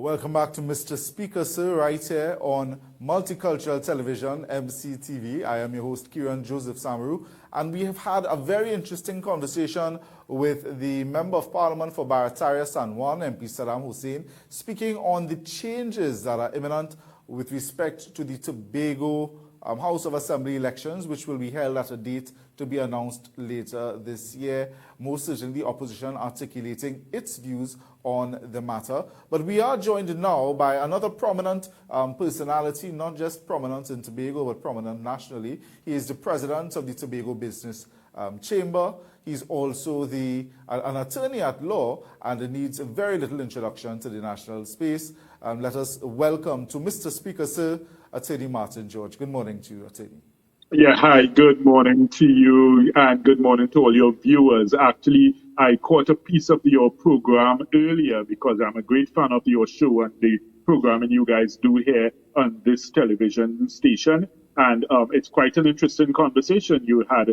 Welcome back to Mr. Speaker, sir, right here on Multicultural Television, MCTV. I am your host, Kieran Joseph Samaru, and we have had a very interesting conversation with the Member of Parliament for Barataria San Juan, MP Saddam Hussein, speaking on the changes that are imminent with respect to the Tobago House of Assembly elections, which will be held at a date to be announced later this year. Most certainly, the opposition articulating its views on the matter. But we are joined now by another prominent personality, not just prominent in Tobago, but prominent nationally. He is the president of the Tobago Business Chamber. He's also an attorney at law and needs very little introduction to the national space. Let us welcome to Mr. Speaker, sir, Attorney Martin George. Good morning to you, Attorney. Yeah, hi, good morning to you and good morning to all your viewers. Actually, I caught a piece of your program earlier because I'm a great fan of your show and the programming you guys do here on this television station. And it's quite an interesting conversation you had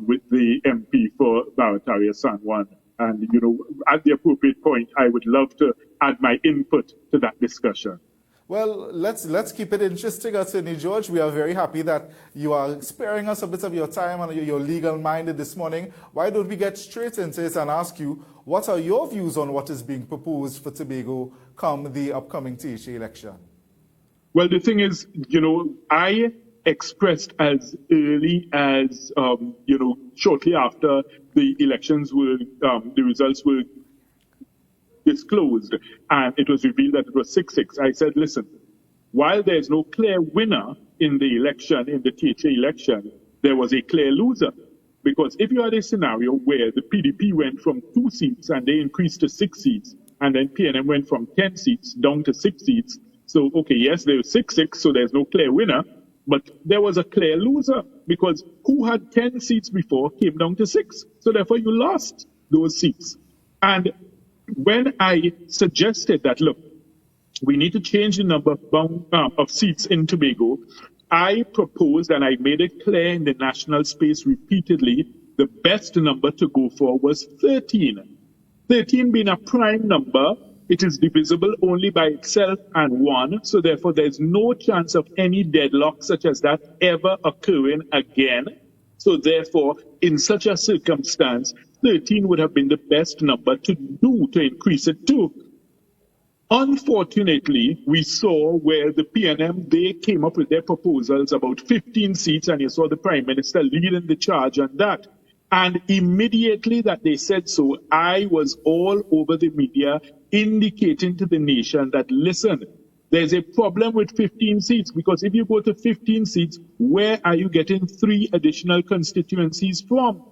with the MP for Barataria San Juan. And, you know, at the appropriate point, I would love to add my input to that discussion. Well, let's keep it interesting, Attorney George. We are very happy that you are sparing us a bit of your time and your legal minded this morning. Why don't we get straight into it and ask you, what are your views on what is being proposed for Tobago come the upcoming THA election? Well, the thing is, you know, I expressed as early as, shortly after the elections were, the results were disclosed and it was revealed that it was 6-6. I said, listen, while there's no clear winner in the election, in the THA election, there was a clear loser. Because if you had a scenario where the PDP went from 2 seats and they increased to 6 seats, and then PNM went from 10 seats down to 6 seats, so, okay, yes, there was 6-6, so there's no clear winner, but there was a clear loser because who had 10 seats before came down to 6. So therefore you lost those seats. And when I suggested that, look, we need to change the number of seats in Tobago, I proposed and I made it clear in the national space repeatedly, the best number to go for was 13. 13 being a prime number, it is divisible only by itself and 1, so therefore there's no chance of any deadlock such as that ever occurring again. So therefore, in such a circumstance, 13 would have been the best number to increase it to. Unfortunately, we saw where the PNM, they came up with their proposals about 15 seats, and you saw the Prime Minister leading the charge on that. And immediately that they said so, I was all over the media indicating to the nation that, listen, there's a problem with 15 seats, because if you go to 15 seats, where are you getting 3 additional constituencies from?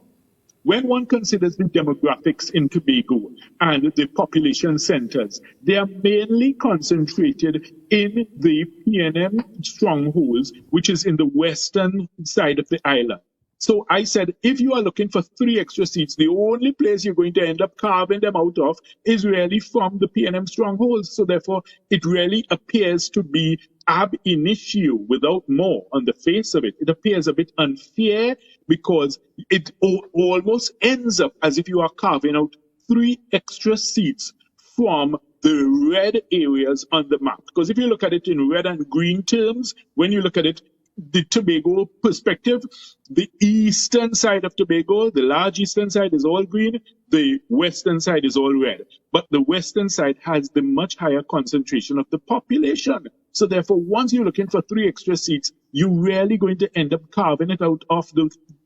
When one considers the demographics in Tobago and the population centers, they are mainly concentrated in the PNM strongholds, which is in the western side of the island. So I said, if you are looking for 3 extra seats, the only place you're going to end up carving them out of is really from the PNM strongholds. So therefore, it really appears to be ab initio, without more, on the face of it. It appears a bit unfair because it almost ends up as if you are carving out 3 extra seats from the red areas on the map. Because if you look at it in red and green terms, when you look at it, the Tobago perspective, the eastern side of Tobago, the large eastern side is all green, the western side is all red. But the western side has the much higher concentration of the population. So therefore, once you're looking for 3 extra seats, you're really going to end up carving it out of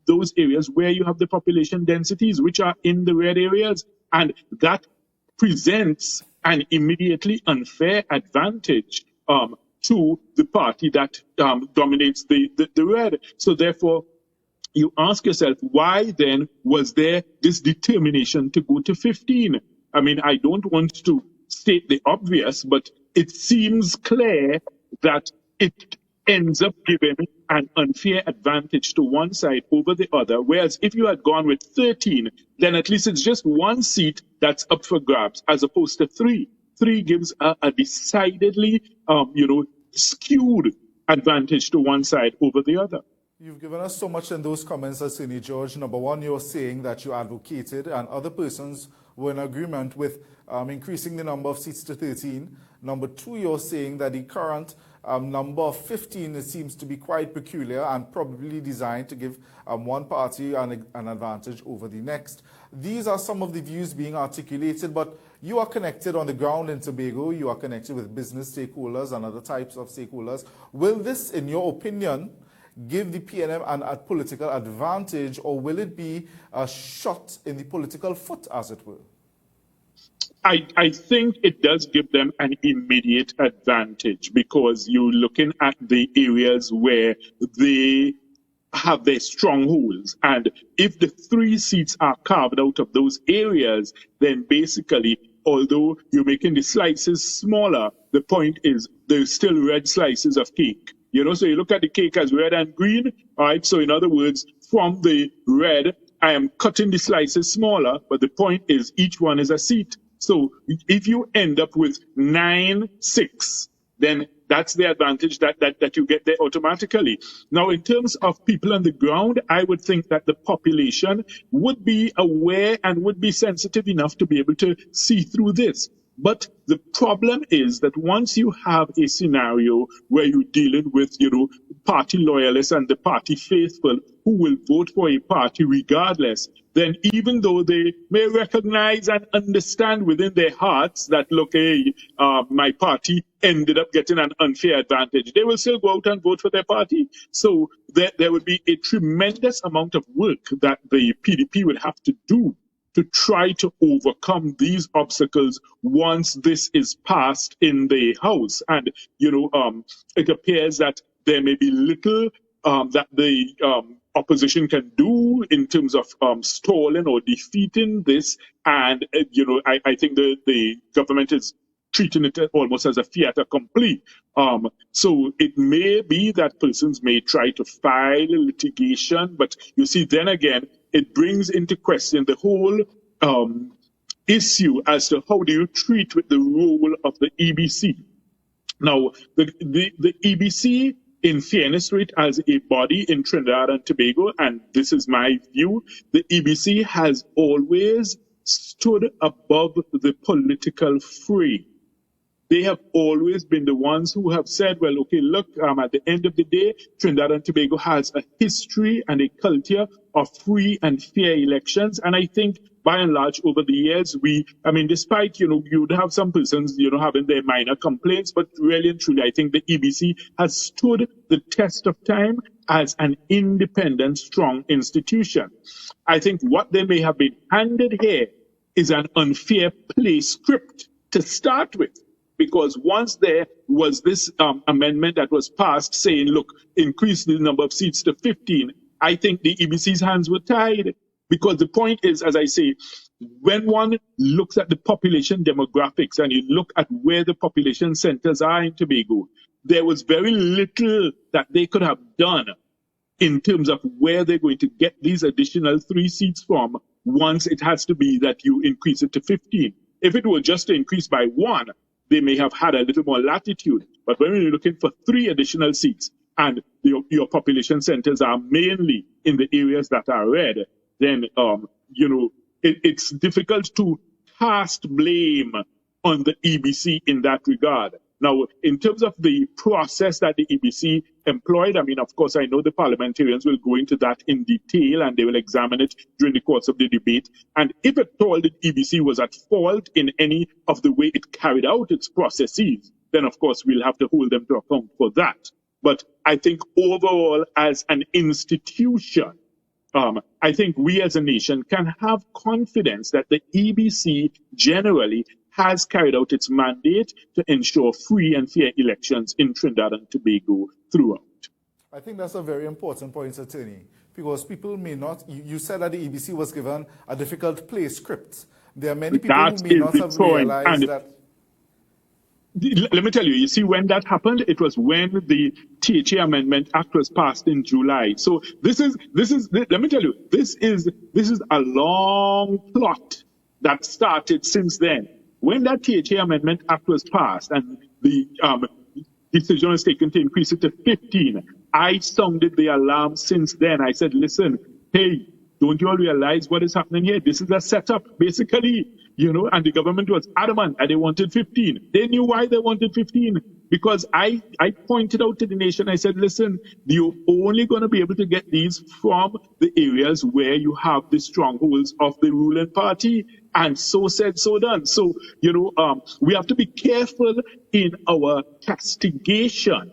those areas where you have the population densities, which are in the red areas. And that presents an immediately unfair advantage to the party that dominates the red. So therefore, you ask yourself, why then was there this determination to go to 15? I mean, I don't want to state the obvious, but it seems clear that it ends up giving an unfair advantage to one side over the other. Whereas if you had gone with 13, then at least it's just 1 seat that's up for grabs, as opposed to 3. 3 gives a decidedly, skewed advantage to one side over the other. You've given us so much in those comments, Attorney George. Number one, you're saying that you advocated and other persons were in agreement with increasing the number of seats to 13. Number two, you're saying that the current number of 15 seems to be quite peculiar and probably designed to give one party an advantage over the next. These are some of the views being articulated, but you are connected on the ground in Tobago. You are connected with business stakeholders and other types of stakeholders. Will this, in your opinion, give the PNM a political advantage, or will it be a shot in the political foot, as it were? I think it does give them an immediate advantage, because you're looking at the areas where they have their strongholds. And if the 3 seats are carved out of those areas, then basically, although you're making the slices smaller, the point is there's still red slices of cake. You know, so you look at the cake as red and green, all right? So in other words, from the red, I am cutting the slices smaller, but the point is each one is a seat. So if you end up with 9-6, then that's the advantage that you get there automatically. Now, in terms of people on the ground, I would think that the population would be aware and would be sensitive enough to be able to see through this. But the problem is that once you have a scenario where you're dealing with, party loyalists and the party faithful who will vote for a party regardless, then even though they may recognize and understand within their hearts that, look, hey, my party ended up getting an unfair advantage, they will still go out and vote for their party. So there would be a tremendous amount of work that the PDP would have to do to try to overcome these obstacles once this is passed in the House. And, it appears that there may be little that the opposition can do in terms of stalling or defeating this. And, I think the government is treating it almost as a fait accompli. So it may be that persons may try to file litigation, but you see, then again, it brings into question the whole issue as to how do you treat with the role of the EBC. Now, the EBC, in fairness to it as a body in Trinidad and Tobago, and this is my view, the EBC has always stood above the political fray. They have always been the ones who have said, well, okay, look, at the end of the day, Trinidad and Tobago has a history and a culture of free and fair elections. And I think, by and large, over the years, despite, you'd have some persons, having their minor complaints, but really and truly, I think the EBC has stood the test of time as an independent, strong institution. I think what they may have been handed here is an unfair play script to start with. Because once there was this amendment that was passed saying, look, increase the number of seats to 15, I think the EBC's hands were tied. Because the point is, as I say, when one looks at the population demographics and you look at where the population centers are in Tobago, there was very little that they could have done in terms of where they're going to get these additional 3 seats from once it has to be that you increase it to 15. If it were just to increase by 1, they may have had a little more latitude. But when you're looking for 3 additional seats and your population centers are mainly in the areas that are red, then, it's difficult to cast blame on the EBC in that regard. Now, in terms of the process that the EBC employed, of course, I know the parliamentarians will go into that in detail and they will examine it during the course of the debate. And if at all the EBC was at fault in any of the way it carried out its processes, then of course we'll have to hold them to account for that. But I think overall, as an institution, I think we as a nation can have confidence that the EBC generally has carried out its mandate to ensure free and fair elections in Trinidad and Tobago throughout. I think that's a very important point, Attorney, because people may not, you said that the EBC was given a difficult play script. There are many people who may not have realized that. Let me tell you, you see, when that happened, it was when the THA Amendment Act was passed in July. So this is, let me tell you, this is a long plot that started since then. When that THA Amendment Act was passed and the decision was taken to increase it to 15, I sounded the alarm since then. I said, listen, hey, don't you all realize what is happening here? This is a setup, basically, and the government was adamant and they wanted 15. They knew why they wanted 15. Because I pointed out to the nation, I said, listen, you're only going to be able to get these from the areas where you have the strongholds of the ruling party. And so said, so done. So, we have to be careful in our castigation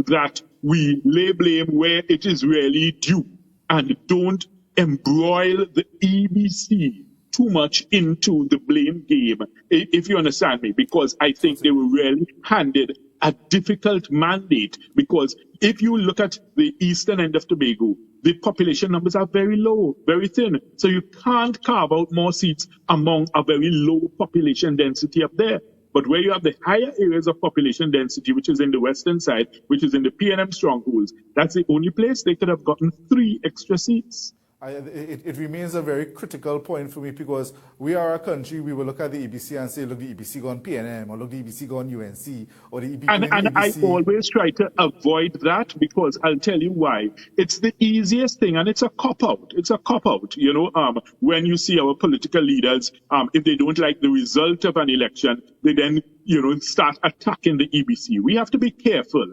that we lay blame where it is really due and don't embroil the EBC too much into the blame game, if you understand me, because I think they were really handed a difficult mandate. Because if you look at the eastern end of Tobago, the population numbers are very low, very thin. So you can't carve out more seats among a very low population density up there. But where you have the higher areas of population density, which is in the western side, which is in the PNM strongholds, that's the only place they could have gotten 3 extra seats. It remains a very critical point for me, because we are a country, we will look at the EBC and say, look, the EBC gone PNM, or look, the EBC gone UNC, or the EBC. And I always try to avoid that, because I'll tell you why. It's the easiest thing, and it's a cop-out. It's a cop-out, when you see our political leaders, if they don't like the result of an election, they then start attacking the EBC. We have to be careful.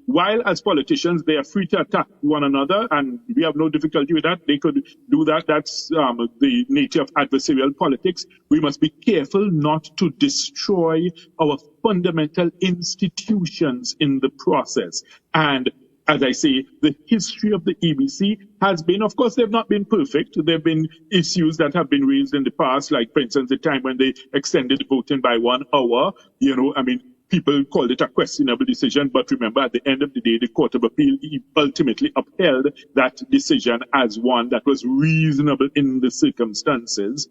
While as politicians, they are free to attack one another, and we have no difficulty with that. They could do that. That's the nature of adversarial politics. We must be careful not to destroy our fundamental institutions in the process. And as I say, the history of the EBC has been, of course, they've not been perfect. There have been issues that have been raised in the past, like, for instance, the time when they extended voting by 1 hour. People called it a questionable decision, but remember, at the end of the day, the Court of Appeal ultimately upheld that decision as one that was reasonable in the circumstances,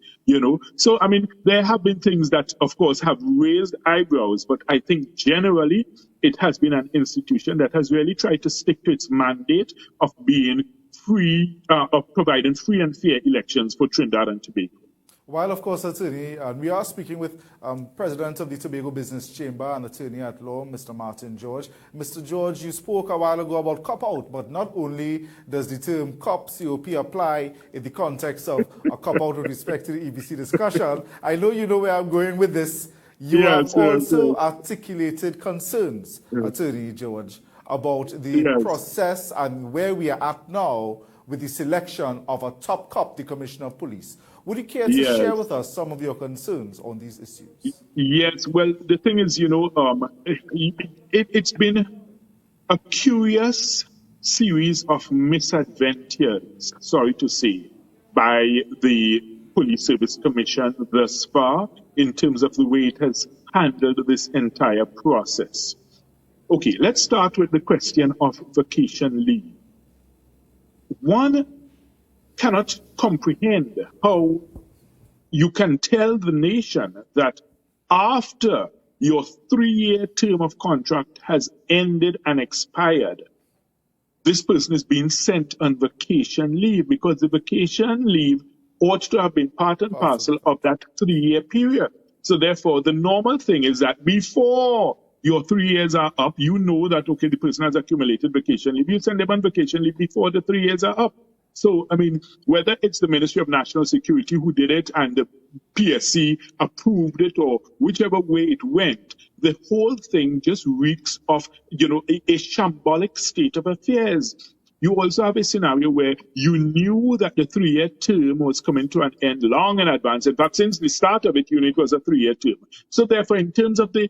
So, there have been things that, of course, have raised eyebrows, but I think generally it has been an institution that has really tried to stick to its mandate of being free, of providing free and fair elections for Trinidad and Tobago. While, of course, attorney, we are speaking with President of the Tobago Business Chamber and attorney at law, Mr. Martin George. Mr. George, you spoke a while ago about cop-out, but not only does the term COP apply in the context of a cop-out with respect to the EBC discussion. I know you know where I'm going with this. You have also articulated concerns, Attorney George, about the process and where we are at now with the selection of a top cop, the Commissioner of Police. Would you care to share with us some of your concerns on these issues? Yes, well, the thing is, it's been a curious series of misadventures, sorry to say, by the Police Service Commission thus far in terms of the way it has handled this entire process. Okay, let's start with the question of vacation leave. One cannot comprehend how you can tell the nation that after your 3-year term of contract has ended and expired, this person is being sent on vacation leave, because the vacation leave ought to have been part and parcel of that 3-year period. So therefore, the normal thing is that before your 3 years are up, that, okay, the person has accumulated vacation leave. You send them on vacation leave before the 3 years are up. So, whether it's the Ministry of National Security who did it and the PSC approved it, or whichever way it went, the whole thing just reeks of, a shambolic state of affairs. You also have a scenario where you knew that the 3-year term was coming to an end long in advance. In fact, since the start of it, it was a 3-year term. So therefore, in terms of the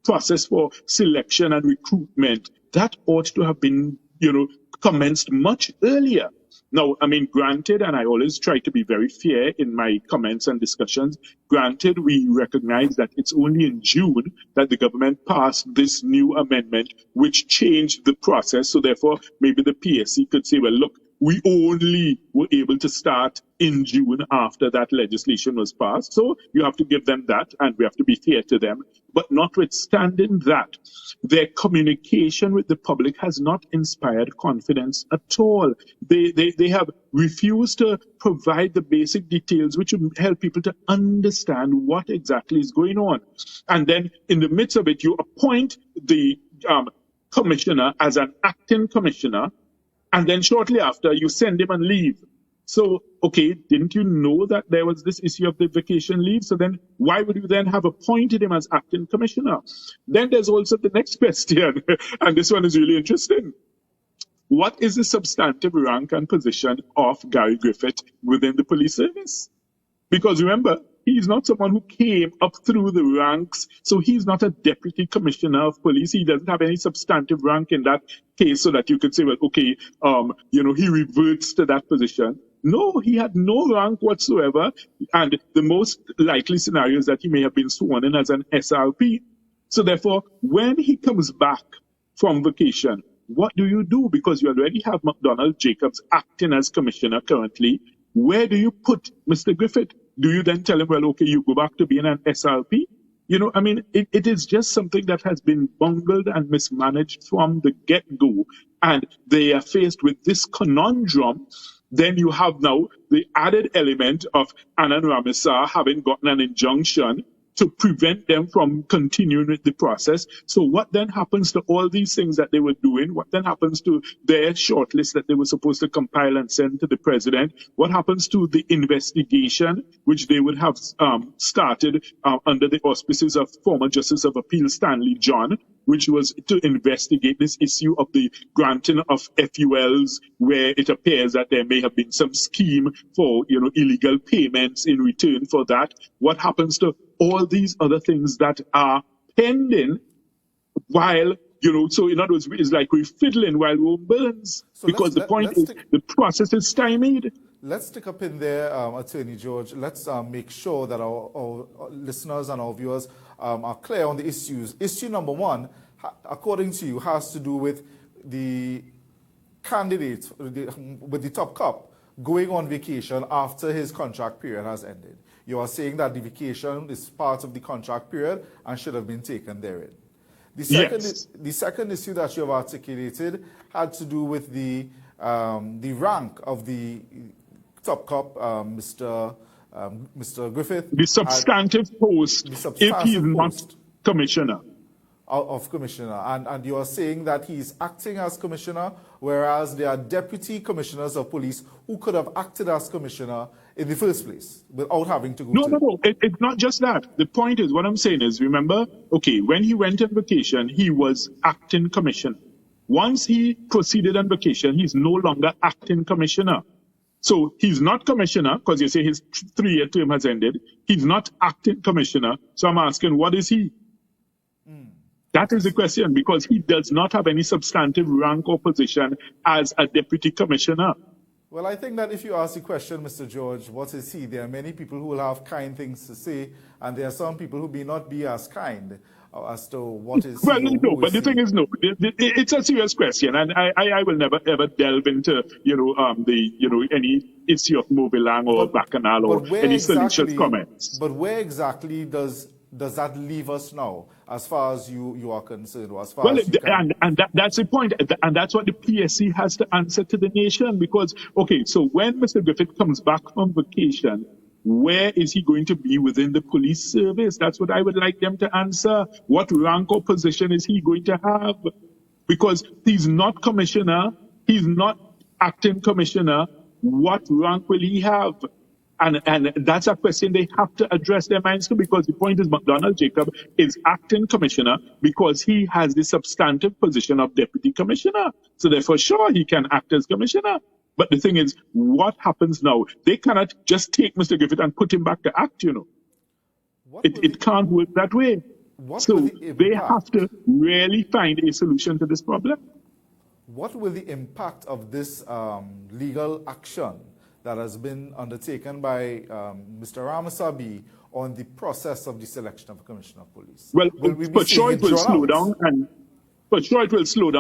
process for selection and recruitment, that ought to have been, commenced much earlier. Now, granted, and I always try to be very fair in my comments and discussions, granted, we recognize that it's only in June that the government passed this new amendment, which changed the process. So therefore, maybe the PSC could say, well, look, we only were able to start in June after that legislation was passed. So you have to give them that, and we have to be fair to them. But notwithstanding that, their communication with the public has not inspired confidence at all. They have refused to provide the basic details which would help people to understand what exactly is going on. And then in the midst of it, you appoint the commissioner as an acting commissioner, and then shortly after, you send him on leave. So, okay, didn't you know that there was this issue of the vacation leave? So then why would you then have appointed him as acting commissioner? Then there's also the next question, and this one is really interesting. What is the substantive rank and position of Gary Griffith within the police service? Because remember, he's not someone who came up through the ranks, so he's not a deputy commissioner of police. He doesn't have any substantive rank in that case, so that you could say, well, okay, he reverts to that position. No, he had no rank whatsoever, and the most likely scenario is that he may have been sworn in as an SRP. So therefore, when he comes back from vacation, what do you do? Because you already have McDonald Jacobs acting as commissioner currently. Where do you put Mr. Griffith? Do you then tell him, well, okay, you go back to being an SRP? It is just something that has been bungled and mismanaged from the get-go. And they are faced with this conundrum. Then you have now the added element of Anand Ramesar having gotten an injunction to prevent them from continuing with the process. So what then happens to all these things that they were doing? What then happens to their shortlist that they were supposed to compile and send to the president? What happens to the investigation, which they would have started under the auspices of former Justice of Appeal Stanley John, which was to investigate this issue of the granting of FULs, where it appears that there may have been some scheme for illegal payments in return for that? What happens to all these other things that are pending while, so in other words, it's like we're fiddling while Rome burns, because the point is the process is stymied. Let's stick up in there, Attorney George. Let's make sure that our listeners and our viewers are clear on the issues. Issue number one, according to you, has to do with the candidate with the top cop going on vacation after his contract period has ended. You are saying that the vacation is part of the contract period and should have been taken therein. The second issue that you have articulated had to do with the rank of the top cop, Mr. Griffith. The substantive post, if he is not commissioner. Of commissioner. And you are saying that he's acting as commissioner, whereas there are deputy commissioners of police who could have acted as commissioner in the first place without having to go to... No. It's not just that. The point is, what I'm saying is, remember, okay, when he went on vacation, he was acting commissioner. Once he proceeded on vacation, he's no longer acting commissioner. So he's not commissioner, because you say his 3-year term has ended. He's not acting commissioner. So I'm asking, what is he? That is the question, because he does not have any substantive rank or position as a deputy commissioner. Well, I think that if you ask the question, Mr. George, what is he? There are many people who will have kind things to say, and there are some people who may not be as kind as to what is well, he. No, but the thing is, no, it's a serious question, and I will never ever delve into any issue of Mobilang or Bacchanal or any salacious comments. But where exactly does that leave us now, as far as you are concerned, or as far as you can... that's the point, and that's what the PSC has to answer to the nation. Because, okay, so when Mr. Griffith comes back from vacation, where is he going to be within the police service? That's what I would like them to answer. What rank or position is he going to have? Because he's not commissioner, he's not acting commissioner. What rank will he have? And that's a question they have to address their minds to, because the point is McDonald Jacob is acting commissioner because he has the substantive position of deputy commissioner. So therefore, sure, he can act as commissioner. But the thing is, what happens now? They cannot just take Mr. Griffith and put him back to act, It can't work that way. So they have to really find a solution to this problem. What will the impact of this legal action that has been undertaken by Mr. Ramesar be on the process of the selection of a commissioner of police? Well, for sure it will slow down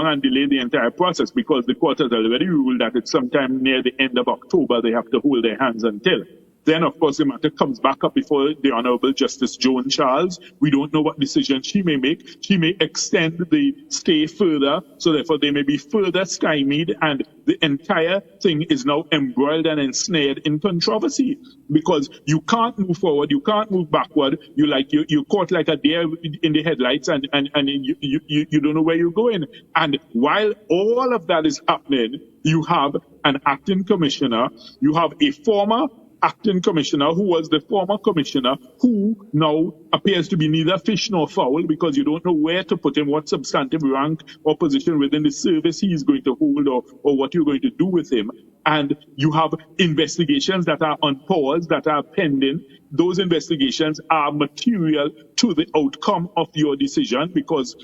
and delay the entire process, because the court has already ruled that it's sometime near the end of October they have to hold their hands until. Then, of course, the matter comes back up before the Honorable Justice Joan Charles. We don't know what decision she may make. She may extend the stay further, so therefore they may be further stymied, and the entire thing is now embroiled and ensnared in controversy, because you can't move forward, you can't move backward. You're caught like a deer in the headlights, and you don't know where you're going. And while all of that is happening, you have an acting commissioner, you have a former acting commissioner who was the former commissioner, who now appears to be neither fish nor fowl, because you don't know where to put him, what substantive rank or position within the service he is going to hold, or what you're going to do with him. And you have investigations that are on pause, that are pending. Those investigations are material to the outcome of your decision, because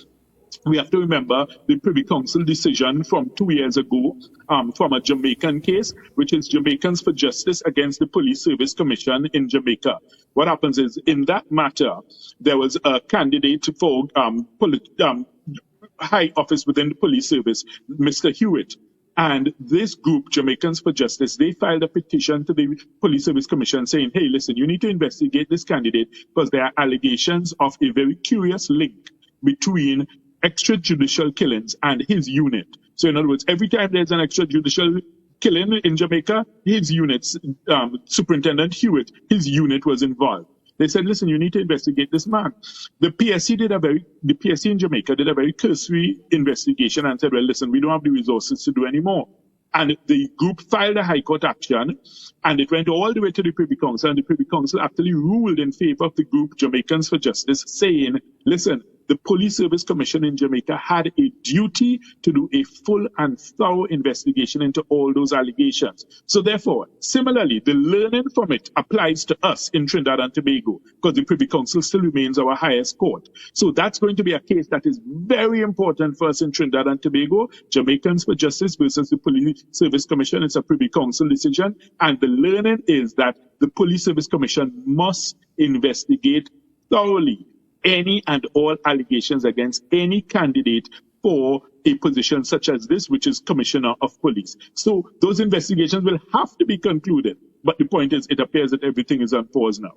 we have to remember the Privy Council decision from 2 years ago, from a Jamaican case, which is Jamaicans for Justice against the Police Service Commission in Jamaica. What happens is, in that matter, there was a candidate for high office within the police service, Mr. Hewitt. And this group, Jamaicans for Justice, they filed a petition to the Police Service Commission saying, hey, listen, you need to investigate this candidate because there are allegations of a very curious link between extrajudicial killings and his unit. So in other words, every time there's an extrajudicial killing in Jamaica, his unit, Superintendent Hewitt, his unit was involved. They said, listen, you need to investigate this man. The PSC in Jamaica did a very cursory investigation and said, well, listen, we don't have the resources to do any more. And the group filed a high court action, and it went all the way to the Privy Council, and the Privy Council actually ruled in favor of the group Jamaicans for Justice, saying, listen, the Police Service Commission in Jamaica had a duty to do a full and thorough investigation into all those allegations. So therefore, similarly, the learning from it applies to us in Trinidad and Tobago, because the Privy Council still remains our highest court. So that's going to be a case that is very important for us in Trinidad and Tobago. Jamaicans for Justice versus the Police Service Commission. It's a Privy Council decision. And the learning is that the Police Service Commission must investigate thoroughly any and all allegations against any candidate for a position such as this, which is Commissioner of Police. So those investigations will have to be concluded. But the point is, it appears that everything is on pause now.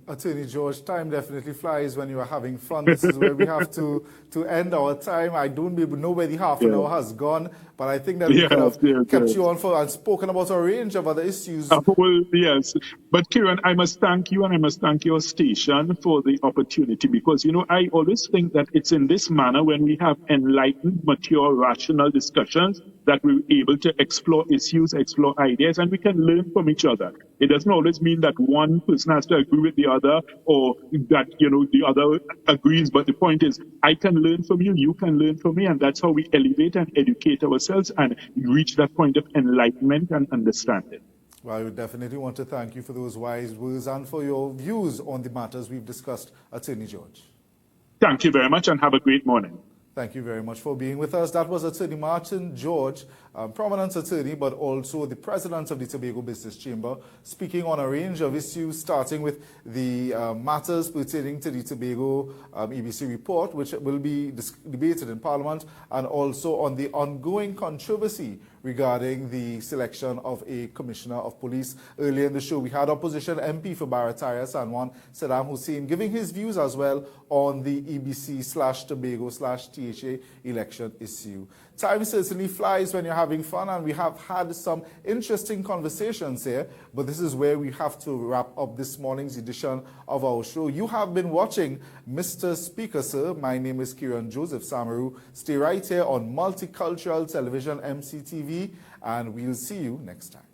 Attorney George, time definitely flies when you are having fun. This is where we have to end our time. I don't even know where the half an hour has gone, but I think that we could have kept you on for and spoken about a range of other issues. Well, yes. But Kieran, I must thank you, and I must thank your station for the opportunity, because, you know, I always think that it's in this manner, when we have enlightened, mature, rational discussions, that we're able to explore issues, explore ideas, and we can learn from each other. It doesn't always mean that one person has to agree with the other, or that, you know, the other agrees. But the point is, I can learn from you, you can learn from me, and that's how we elevate and educate ourselves and reach that point of enlightenment and understanding. Well, I would definitely want to thank you for those wise words and for your views on the matters we've discussed, Attorney George. Thank you very much, and have a great morning. Thank you very much for being with us. That was Attorney Martin George, prominent attorney, but also the president of the Tobago Business Chamber, speaking on a range of issues, starting with the matters pertaining to the Tobago EBC report, which will be debated in Parliament, and also on the ongoing controversy regarding the selection of a Commissioner of Police. Earlier in the show, we had opposition MP for Barataria, San Juan, Saddam Hussein, giving his views as well on the EBC/Tobago/THA election issue. Time certainly flies when you're having fun, and we have had some interesting conversations here, but this is where we have to wrap up this morning's edition of our show. You have been watching Mr. Speaker, Sir. My name is Kieran Joseph Samaru. Stay right here on Multicultural Television, MCTV, and we'll see you next time.